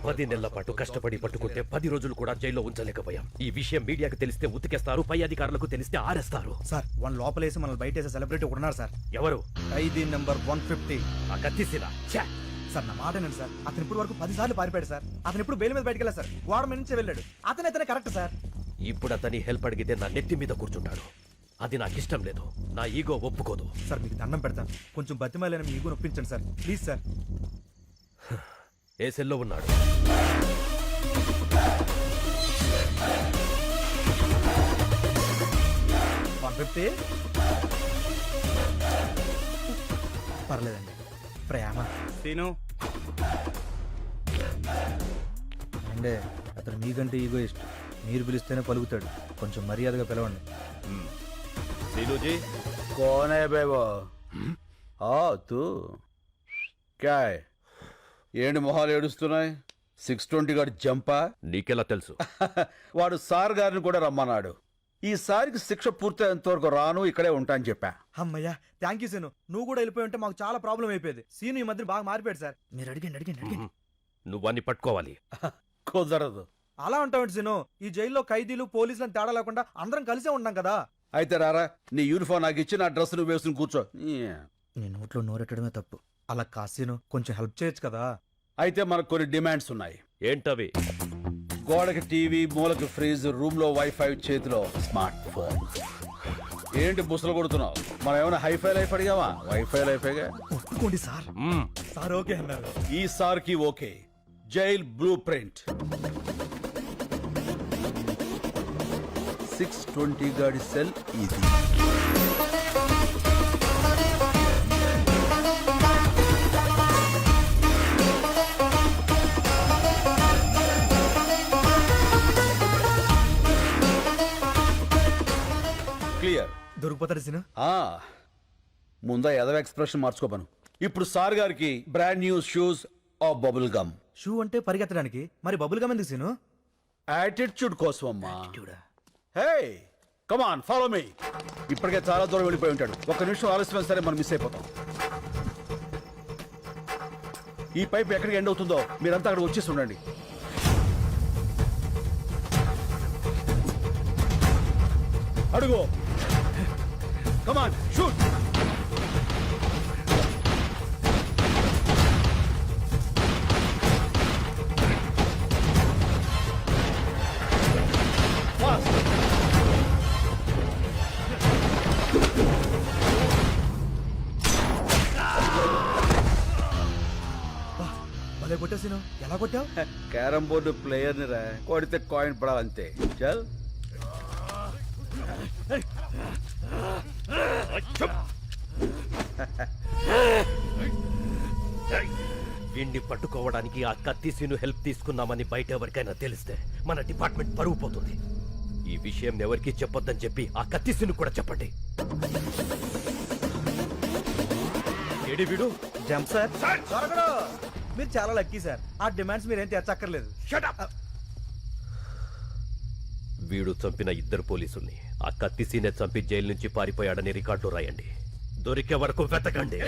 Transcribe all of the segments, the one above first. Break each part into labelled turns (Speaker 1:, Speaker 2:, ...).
Speaker 1: 10 నెలల పాటు కష్టపడి పట్టుకుంటే 10 రోజులు కూడా జైల్లో ఉంచలేకపోయాం. ఈ విషయం మీడియాకు తెలిస్తే ఉతికేస్తారు, పై అధికారులకు తెలిస్తే ఆరేస్తారు.
Speaker 2: సార్ వన్ లోపలేసి మనల్ని బయటేసే సెలబ్రిటీ ఒకడున్నారు సార్.
Speaker 1: ఎవరు?
Speaker 2: ఖైదీ నెంబర్ 150.
Speaker 1: ఆ కత్తిసినా
Speaker 2: సార్ నా మాటనండి సార్, అతను ఇప్పుడు వరకు 10 సార్లు పారిపోయాడు సార్. అతను ఇప్పుడు బెయిల్ మీద బయటకు వెళ్ళారు సార్, గోడ మీద నుంచి వెళ్ళాడు. అతనే కరెక్ట్ సార్.
Speaker 1: ఇప్పుడు అతని హెల్ప్ అడిగితే నా నెత్తి మీద కూర్చుంటాడు. అది నాకు ఇష్టం లేదు, నా ఈగో ఒప్పుకోదు.
Speaker 2: సార్ మీకు దండం పెడతాను, కొంచెం బతిమాలని మీ ఈగో నొప్పించండి సార్ ప్లీజ్ సార్.
Speaker 1: ఏ సెల్లో ఉన్నాడు?
Speaker 2: పర్లేదండి. ప్రేమ
Speaker 3: సీను
Speaker 2: అంటే అతను మీకంటే ఈగో ఇష్టం, మీరు పిలిస్తేనే పలుకుతాడు. కొంచెం మర్యాదగా పిలవండి.
Speaker 1: सीनू
Speaker 4: कौन है बे वो? तू क्या है? ఏంటి మొహాలు ఏడుస్తున్నాయి? 620 గారి జంపా?
Speaker 1: నీకెలా తెలుసు?
Speaker 4: వాడు సార్ గారిని కూడా రమ్మన్నాడు. ఈసారికి శిక్ష పూర్తయ్యేంత వరకు రాను, ఇక్కడే ఉంటా అని చెప్పా.
Speaker 2: అమ్మయ్యా థ్యాంక్ యూ సీను. నువ్వు కూడా వెళ్ళిపోయి ఉంటే మాకు చాలా ప్రాబ్లం అయిపోయేది. సీను ఈ మధ్య బాగా మారిపోయాడు సార్. మీరు అడిగండి.
Speaker 1: నువ్వన్నీ పట్టుకోవాలి.
Speaker 4: కుదరదు.
Speaker 2: అలా ఉంటావు సీను. ఈ జైల్లో ఖైదీలు పోలీసులను తేడా లేకుండా అందరం కలిసే ఉన్నాం కదా.
Speaker 4: అయితే రారా, నీ యూనిఫామ్ నాకు ఇచ్చి నా డ్రెస్ నువ్వు వేసుకుని కూర్చో.
Speaker 2: నీ నోట్లో నోరెట్టడమే తప్పు. అలా కాసీను కొంచెం హెల్ప్ చేయొచ్చు కదా.
Speaker 4: అయితే మనకు కొన్ని డిమాండ్స్ ఉన్నాయి.
Speaker 1: ఏంటవి?
Speaker 4: గోడకి టీవీ, మూలకి ఫ్రిజ్, రూమ్ లో వైఫై, చేతిలో స్మార్ట్ ఫోన్. ఏంటి బుసలు కొడుతున్నావు? మనం ఏమైనా హైఫై లైఫ్ అడిగావా? వైఫై లైఫేగా.
Speaker 2: ఒప్పుకోండి సార్. సార్ ఓకే అన్నారు.
Speaker 4: ఈ సార్ కి ఓకే. Jail blue print. 620 గాడి సెల్ ఇది. క్లియర్.
Speaker 2: దొరికిపోతాడు సీను.
Speaker 4: ముందా ఎదవ ఎక్స్ప్రెషన్ మార్చుకోపను. ఇప్పుడు సార్ గారికి brand new shoes of bubble gum.
Speaker 2: Shoe అంటే పరిగెత్తడానికి, మరి బబుల్ గమ్ ఎందుకు సీను?
Speaker 4: యాటిట్యూడ్ కోసం అమ్మా. Hey come on follow me. ఇప్పటికే చాలా దూరం వెళ్ళిపోయి ఉంటాడు. ఒక్క నిమిషం ఆలస్యం సరే మనం మిస్ అయిపోతాం. ఈ పైప్ ఎక్కడికి ఎండ్ అవుతుందో మీరంతా అక్కడ వచ్చేసి ఉండండి. అడుగు. Come on shoot.
Speaker 2: భలే కొట్టావు సీను. ఎలా కొట్టావు?
Speaker 4: క్యారం బోర్డు ప్లేయర్ ని రా, కొడితే కాయిన్ పడాలంతే. చల్.
Speaker 1: వీణ్ణి పట్టుకోవడానికి ఆ కత్తిసీను హెల్ప్ తీసుకున్నామని బయట ఎవరికైనా తెలిస్తే మన డిపార్ట్మెంట్ పరువు పోతుంది. ఈ విషయం ఎవరికి చెప్పొద్దని చెప్పి ఆ కత్తిసీను కూడా చెప్పండి. ఏడి వీడు?
Speaker 2: Jump sir. దొరకడు. మీరు చాలా లక్కీ సార్. ఆ డిమాండ్స్ మీరేం తీర్చక్కర్లేదు.
Speaker 1: వీడు చంపిన 2 పోలీసుల్ని ఆ కత్తిసీనే చంపి జైలు నుంచి పారిపోయాడని రికార్డులో రాయండి. దొరికే వరకు వెతకండి.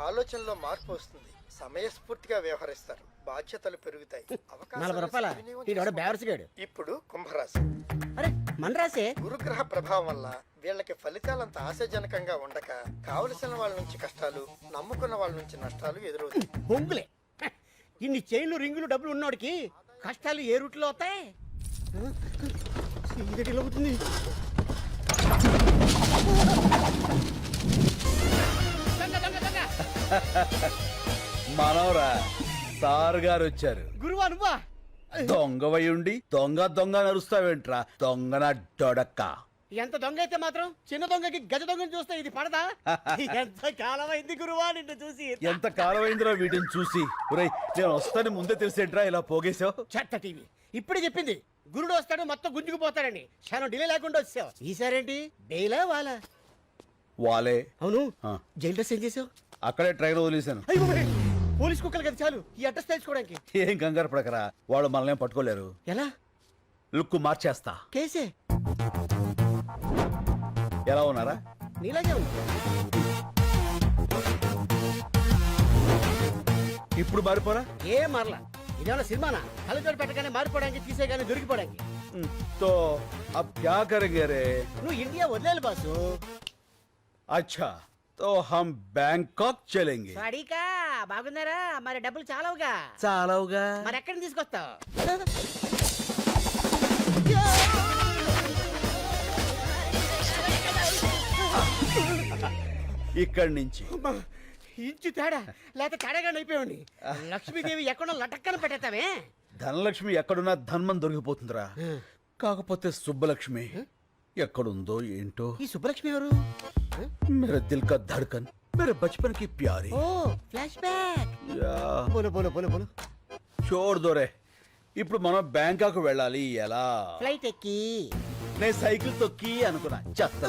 Speaker 5: ఆలోచనలో మార్పు వస్తుంది. సమయస్ఫూర్తిగా వ్యవహరిస్తారు. బాధ్యతలు పెరుగుతాయి.
Speaker 6: 40 రూపాయల
Speaker 5: ఇప్పుడు కుంభరాశి.
Speaker 6: అరే మన రాసే.
Speaker 5: గురుగ్రహ ప్రభావం వల్ల వీళ్ళకి ఫలితాలంత ఆశాజనకంగా ఉండక కావలసిన వాళ్ళ నుంచి కష్టాలు, నమ్ముకున్న వాళ్ళ నుంచి నష్టాలు ఎదురవుతాయి.
Speaker 6: బొంగులే. ఇన్ని చైన్లు, రింగులు, డబ్బులు ఉన్నోడికి కష్టాలు ఏ రూట్లో అవుతాయి? అవుతుంది.
Speaker 4: మనవరా సార్ గారు వచ్చారు.
Speaker 6: గురువా నువ్వా?
Speaker 4: దొంగవై ఉండి దొంగ దొంగ నరుస్తావేంట్రా దొంగన డొడక్క.
Speaker 6: ఎంత దొంగ అయితే మాత్రం చిన్న దొంగకి గజ దొంగని చూస్తే ఇది పడదా? ఎంత కాలం అయింది గురువా నిన్ను చూసి.
Speaker 4: ఎంత కాలమైందిరా వీటిని చూసి. ఒరేయ్ నేను వస్తాను ముందే తెలిసేంట్రా ఇలా పోగేశావు.
Speaker 6: చెత్త టీవీ ఇప్పుడే చెప్పింది గురుడు వస్తాడు మొత్తం గుంజుకుపోతాడని. క్షణం డిలే లేకుండా వచ్చావు. ఈసారేంటి బెయిలా వాలా?
Speaker 4: వాలే.
Speaker 6: అవును
Speaker 4: ఆ.
Speaker 6: జైలు డ్రెస్ ఏం చేసావు?
Speaker 4: అక్కడే ట్రైన్ వదిలేశాను.
Speaker 6: అయ్యో బాబోయ్, పోలీస్ కుక్కలు కదా చాలు ఈ అడ్రస్ తెలుసుకోవడానికి.
Speaker 4: ఏం కంగారు పడకరా, వాళ్ళు మనల్ని పట్టుకోలేరు.
Speaker 6: ఎలా?
Speaker 4: లుక్ మార్చేస్తా.
Speaker 6: కేసే
Speaker 4: ఎలా ఉన్నారా?
Speaker 6: నీలాగే ఉంది.
Speaker 4: ఇప్పుడు మారిపోరా?
Speaker 6: ఏం మారలా. ఇదేమన్నా సినిమానా? కళ్ళజోడు పెట్టగానే మారిపోవడానికి తీసేగానే దొరికిపోవడానికి.
Speaker 4: तो अब क्या करेंगे रे?
Speaker 6: నువ్వు ఇండియా వదిలేయాలి బాసు.
Speaker 4: अच्छा तो हम बैंकॉक चलेंगे.
Speaker 6: వాడికా బాగున్నారా? మరి డబ్బులు చాలవుగా.
Speaker 4: చాలవుగా.
Speaker 6: మరి ఎక్కడిని తీసుకొస్తావు?
Speaker 4: ఇక్కడి నుంచి
Speaker 6: అమ్మా, ఇంచు తేడా లేకపోతే తేడాగా అయిపోయాడి. లక్ష్మీదేవి ఎక్కడో లటక్కన పెట్టేస్తావే.
Speaker 4: ధనలక్ష్మి ఎక్కడున్నా ధన్మం దొరికిపోతుందిరా. కాకపోతే సుబ్బలక్ష్మి ఎక్కడుందో ఏంటో.
Speaker 6: ఈ సుబ్బలక్ష్మి ఎవరు?
Speaker 4: मेरे दिल का धड़कन मेरे बचपन की प्यारी.
Speaker 6: ఓ ఫ్లాష్ బ్యాక్.
Speaker 4: యా,
Speaker 6: బోలో బోలో బోలో బోలో.
Speaker 4: छोड़ दो रे. ఇప్పుడు మనం బ్యాంకాక్ వెళ్ళాలి. ఎలా?
Speaker 6: ఫ్లైట్ ఎక్కి.
Speaker 4: నేను సైకిల్ తొక్కి అనుకున్నా. చెత్త.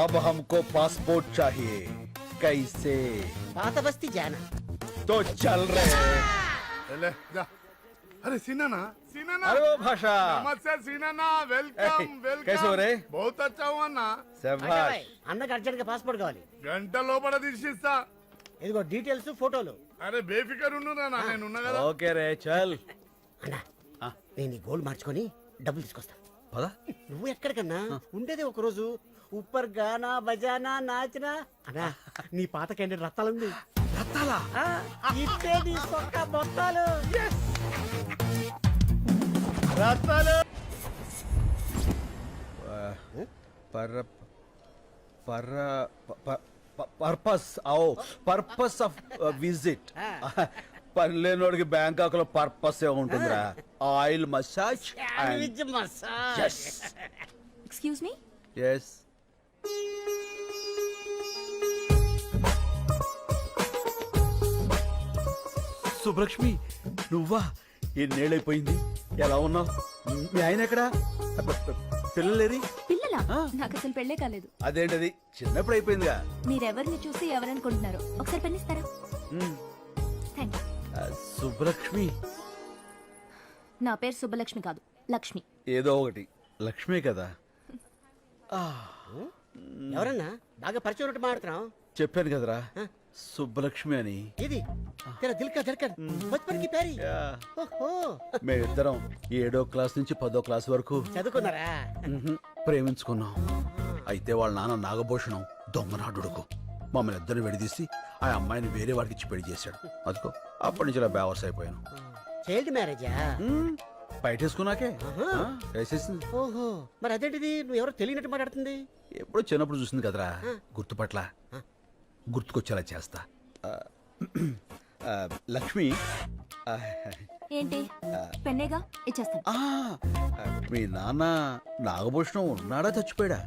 Speaker 4: अब हमको पासपोर्ट चाहिए. कैसे?
Speaker 6: పాత బస్తీ జానా.
Speaker 4: तो चल रहे.
Speaker 3: ले, जा। अरे सीनाना सीनाना
Speaker 4: अरे वो भाषा.
Speaker 3: नमस्ते सीनाना वेलकम वेलकम
Speaker 4: कैसे हो रे?
Speaker 3: बहुत अच्छा हुआ ना
Speaker 4: శభాష్.
Speaker 6: అన్నకు అర్జెంట్ గా పాస్పోర్ట్ కావాలి.
Speaker 3: గంట లోపల తీసిస్తా.
Speaker 6: ఇదిగో డీటెయిల్స్ ఫోటోలు.
Speaker 3: అరే బేఫికర్ ఉండు నా నేను ఉన్నా కదా.
Speaker 4: ఓకే రే చల్.
Speaker 6: అన్నా నేను ఈ గోల్డ్ మార్చుకొని డబ్బులు తీసుకొస్తా.
Speaker 4: పద.
Speaker 6: నువ్వు ఎక్కడికన్నా ఉండేది ఒక రోజు. ఉప్పర్ గానా బజానా నాచనా. అన్నా నీ పాత క్యాండిడేట్ రత్తాలుంది.
Speaker 4: రత్తాలా?
Speaker 6: ఇట్టే నీ సొక్క మొత్తాలు.
Speaker 4: రత్తాలు. పర్ పర్ పర్పస్ आओ పర్పస్ ఆఫ్ విజిట్. పనిలేనోడికి బ్యాంకాక్ లో పర్పస్ ఏ ఉంటుందిరా. Oil massage
Speaker 6: sandwich massage.
Speaker 7: Excuse me.
Speaker 4: yes. Subbalakshmi నువ్వా? ఎన్నేళ్ళైపోయింది. ఎలా ఉన్నావు? మీ ఆయన ఎక్కడా? పిల్లలేరి?
Speaker 7: పిల్లలా?
Speaker 4: ఆ.
Speaker 7: నాకు అసలు పెళ్ళే కాలేదు.
Speaker 4: అదేంటది చిన్నప్పుడు అయిపోయిందిగా.
Speaker 7: మీరెవరిని చూసి ఎవరనుకుంటున్నారు? ఒకసారి పెన్నిస్తారా? Thank you.
Speaker 4: సుబ్బలక్ష్మి
Speaker 7: నా పేరు సుబ్బలక్ష్మి కాదు, లక్ష్మి.
Speaker 4: ఏదో ఒకటి లక్ష్మే కదా.
Speaker 6: ఎవరన్నా బాగా పరిచయం ఉన్నట్టు మాట్లాడుతున్నావు.
Speaker 4: చెప్పాను కదరా సుబ్బలక్ష్మి అని.
Speaker 6: ఇది తెరా దిల్ కా ధడ్కన్ బచ్పన్ కి ప్యారీ. ఓహో
Speaker 4: మేమిద్దరం 7వ క్లాస్ నుంచి 10వ క్లాస్ వరకు
Speaker 6: చదువుకున్నారా?
Speaker 4: ప్రేమించుకున్నాం. అయితే వాళ్ళ నాన్న నాగభూషణం దొంగనాడుడుకు మమ్మల్ని ఇద్దరిని విడదీసి ఆ అమ్మాయిని వేరే వాడికి ఇచ్చి పెళ్లి చేశాడు. అదిగో అప్పటి నుంచి ఇలా బేవర్స్ అయిపోయాను.
Speaker 6: చైల్డ్ మ్యారేజా?
Speaker 4: బయటేసుకున్నాకే వేసేసింది.
Speaker 6: ఓహో మరి అదేంటిది నువ్వు ఎవరో తెలియనట్టు మాట్లాడుతుంది?
Speaker 4: ఎప్పుడో చిన్నప్పుడు చూసింది కదరా. గుర్తుపట్ల గుర్తుకొచ్చేలా చేస్తా. లక్ష్మి
Speaker 7: ఏంటి? పెన్నేగా ఇచ్చేస్తాను.
Speaker 4: మీ నాన్న నాగభూషణం ఉన్నాడా చచ్చిపోయాడా?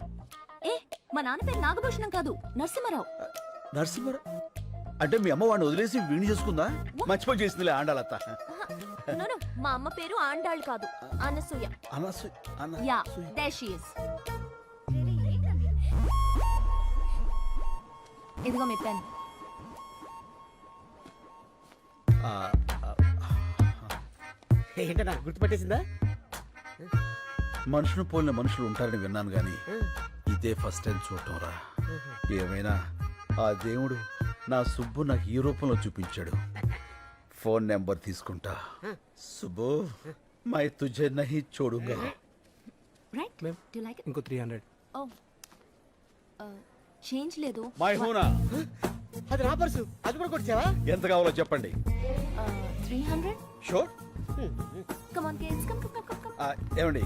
Speaker 7: ఏ మా నాన్న పేరు నాగభూషణం కాదు, నరసింహారావు.
Speaker 4: నరసింహరావు అంటే మీ అమ్మ వాడిని వదిలేసి వీణి చేసుకుందా? మర్చిపోయి చేసిందిలే ఆండాలత్త.
Speaker 7: No, no, మా అమ్మ పేరు ఆండాళ్ కాదు, Anasuya. Yeah, there she is. ఇదిగో మీ పెన్.
Speaker 6: ఏంటన్నా గుర్తుపట్టేసిందా?
Speaker 4: మనుషులు పోలిన మనుషులు ఉంటారని విన్నాను గాని ఇదే ఫస్ట్ టైం చూడటం రా. ఏమైనా ఆ దేవుడు నా సుబ్బు నాకు ఈ రూపంలో చూపించాడు. ఫోన్ నెంబర్ తీసుకుంటా. సుబ్బు మై తుజే నహీ చూడుగా.
Speaker 7: Right? Do you like it?
Speaker 2: ఇంకో 300.
Speaker 7: Oh. చేంజ్ లేదు.
Speaker 4: మై హూనా.
Speaker 6: అది నా పర్సు. అది కూడా కొట్టావా?
Speaker 4: ఎంత కావాలో చెప్పండి.
Speaker 7: 300.
Speaker 4: Sure.
Speaker 7: Come on kids, come, come, come, come.
Speaker 4: ఏమండి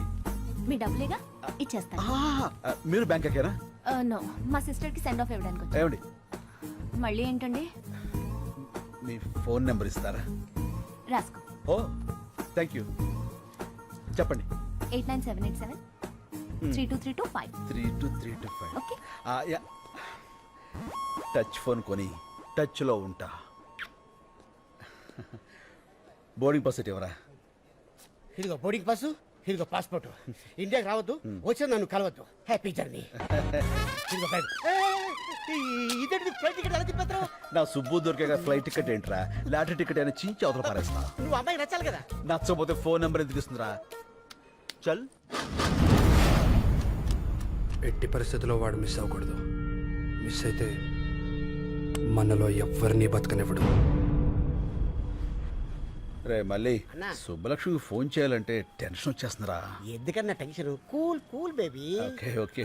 Speaker 7: మీ డబ్బులేగా ఇచ్చేస్తాను.
Speaker 4: మీరు బ్యాంకేనా?
Speaker 7: నో, మా సిస్టర్ కి సెండ్ ఆఫ్ ఇవ్వడానికి వచ్చాను.
Speaker 4: ఏమండి
Speaker 7: మళ్ళీ ఏంటండి?
Speaker 4: మీ ఫోన్ నెంబర్ ఇస్తారా?
Speaker 7: రాసుకో.
Speaker 4: ఓ థ్యాంక్ యూ. చెప్పండి.
Speaker 7: 89787 32325.
Speaker 4: 32325.
Speaker 7: ఓకే.
Speaker 4: యా. టచ్ ఫోన్ కొని టచ్లో ఉంటా. బోర్డింగ్ పాస్ ఎవరా?
Speaker 6: ఇదిగో బోర్డింగ్ పాసు, ఇదిగో పాస్పోర్ట్. ఇండియాకి రావద్దు, వచ్చి నన్ను కలవద్దు. Happy journey. ఇదిగో బ్యాగ్. ఇదేంటి ఫ్లైట్ టికెట్ ఎలా తిప్పేస్తావు?
Speaker 4: నా సుబ్బు దొరికే ఫ్లైట్ టికెట్ ఏంట్రా? లాటరీ టికెట్ అయినా చించి అవతల పారేస్తా.
Speaker 6: నువ్వు అమ్మాయి నచ్చాలి కదా.
Speaker 4: నచ్చకపోతే ఫోన్ నెంబర్ ఎందుకు ఇస్తుందిరా? చల్.
Speaker 8: ఎట్టి పరిస్థితుల్లో వాడు మిస్ అవ్వకూడదు. మిస్ అయితే మనలో ఎవ్వరినీ బతకనివ్వడు.
Speaker 4: రే మళ్ళీ
Speaker 6: అన్నా.
Speaker 4: సుబ్బలక్ష్మికి ఫోన్ చేయాలంటే టెన్షన్ వచ్చేస్తుందిరా.
Speaker 6: ఎందుకన్నా tension? Cool cool baby.
Speaker 4: Okay okay.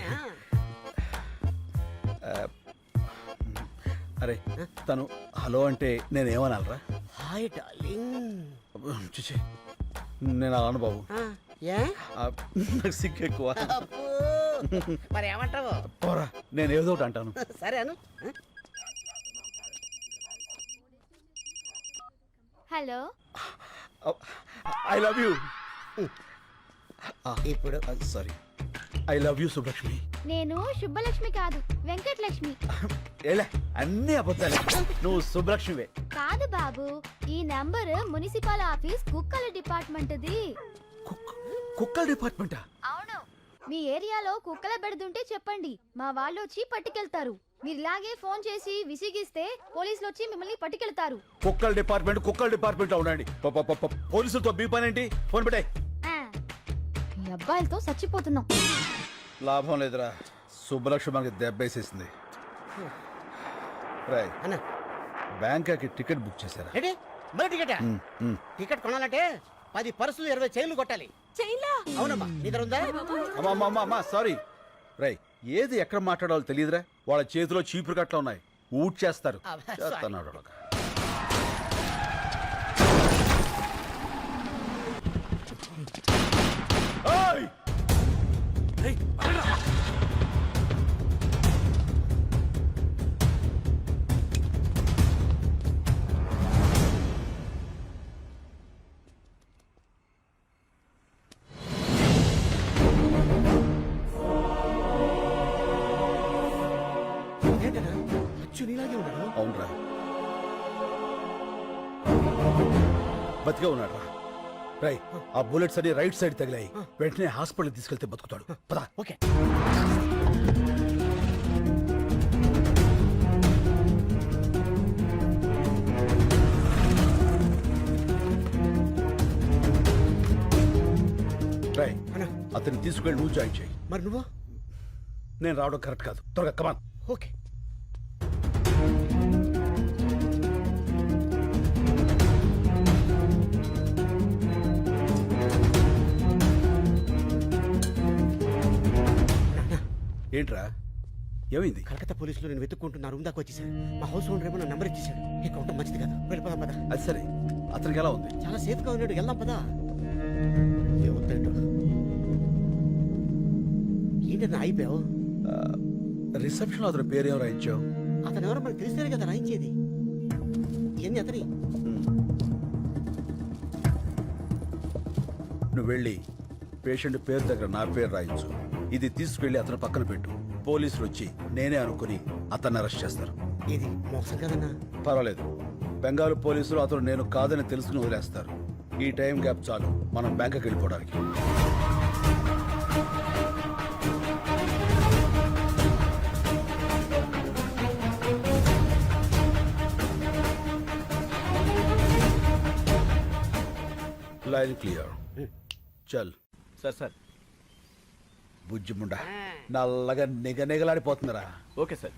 Speaker 4: అరే తను హలో అంటే నేనేమనాలరా?
Speaker 6: Hi darling.
Speaker 4: చూచి నేను అలాను బాబు.
Speaker 6: ఏ
Speaker 4: నాకు సిగ్గు ఎక్కువ.
Speaker 6: అబ్బో. మరి ఏమంటావు?
Speaker 4: పోరా, నేను ఏదో ఒకటి అంటాను.
Speaker 6: సరే అను.
Speaker 7: హలో.
Speaker 4: I love you.
Speaker 6: ఇప్పుడు
Speaker 4: sorry, I love you Subbalakshmi.
Speaker 7: నేను శుభలక్ష్మి కాదు, వెంకటలక్ష్మి.
Speaker 4: ఏలే అన్నీ అబద్ధాలే. నువ్వు సుబ్బలక్ష్మివే.
Speaker 7: కాదు బాబు, ఈ నంబర్ మున్సిపల్ ఆఫీస్ కుక్కల డిపార్ట్మెంట్ది.
Speaker 4: కుక్కల డిపార్ట్మెంటా?
Speaker 7: అవును. మీ ఏరియాలో కుక్కల బెడదుంటే చెప్పండి, మా వాళ్ళు వచ్చి పట్టుకెళ్తారు. మీరు ఇలాగే ఫోన్ చేసి విసిగిస్తే పోలీసులు వచ్చి మిమ్మల్ని పట్టుకెళ్తారు.
Speaker 4: కుక్కల డిపార్ట్మెంట్ లో ఉండండి. పోలీసులతో మీ పని ఏంటి? ఫోన్ పెట్టే.
Speaker 7: ఈ అబ్బాయిలతో చచ్చిపోతున్నాం.
Speaker 4: లాభం లేదురా, సుబ్బలక్ష్మి మనకి దెబ్బేసేసింది. రాయ్
Speaker 6: అన్న
Speaker 4: బ్యాంకాకి టికెట్ బుక్ చేశారా?
Speaker 6: ఏంటి మరి టికెట్? టికెట్ కొనాలంటే 10 పర్సులు 20 చైన్లు కొట్టాలి.
Speaker 7: చైన్లా?
Speaker 6: అవునమ్మా, నీ దగ్గర ఉందా?
Speaker 4: అమ్మా సారీ. రై ఏది ఎక్కడ మాట్లాడాలో తెలియదురా. వాళ్ళ చేతిలో చీపురు కట్ల ఉన్నాయి, ఊట్ చేస్తారు.
Speaker 6: అబ్బా,
Speaker 4: చేస్తున్నాడు.
Speaker 6: ఏంటన్నా అచ్చు నీలాగే ఉన్నాడు.
Speaker 4: అవునరా, బతికే ఉన్నాడు రా. రై ఆ బుల్లెట్స్ అన్ని రైట్ సైడ్ తగిలాయి. వెంటనే హాస్పిటల్ తీసుకెళ్తే బతుకుతాడు. పదా.
Speaker 6: ఓకే.
Speaker 4: రై
Speaker 6: అన్నా
Speaker 4: అతన్ని తీసుకెళ్ళి నువ్వు జాయిన్ చేయి.
Speaker 6: మరి నువ్వు?
Speaker 4: నేను రావడం కరెక్ట్ కాదు. త్వరగా కమాన్.
Speaker 6: ఓకే.
Speaker 4: ఏంట్రా ఏమైంది?
Speaker 6: కలకత్తా పోలీసులు నేను వెతుక్కుంటున్నా రూమ్ దాకా వచ్చేసారు. మా హౌస్ ఓనర్ ఏమో నా నంబర్ ఇచ్చేసాడు. ఇక ఉండటం మంచిది కాదు. వెళ్ళిపోదాం పదా.
Speaker 4: అది సరే, అతనికి ఎలా ఉంది?
Speaker 6: చాలా సేఫ్ గా ఉన్నాడు. వెళ్దాం పదా. ఏమవుతాడు? ఏంటన్నా అయిపోయావు?
Speaker 4: రిసెప్షన్ అతని పేరేం రాయించావు?
Speaker 6: అతను ఎవరో మనకు తెలిస్తేనే కదా రాయించేది. ఏంది అతని?
Speaker 4: నువ్వు వెళ్ళి పేషెంట్ పేరు దగ్గర నా పేరు రాయించు. ఇది తీసుకెళ్లి అతని పక్కన పెట్టు. పోలీసులు వచ్చి నేనే అనుకుని అతన్ని అరెస్ట్ చేస్తారు.
Speaker 6: ఇది మోసం కదన్నా.
Speaker 4: పర్వాలేదు, బెంగాల్ పోలీసులు అతను నేను కాదని తెలుసుకుని వదిలేస్తారు. ఈ టైం గ్యాప్ చాలు మనం బ్యాంకుకి వెళ్ళిపోవడానికి. Line clear. చల్.
Speaker 2: సార్
Speaker 4: బుజ్జిముండా నల్లగా నిగనిగలాడిపోతుందిరా.
Speaker 2: Okay sir.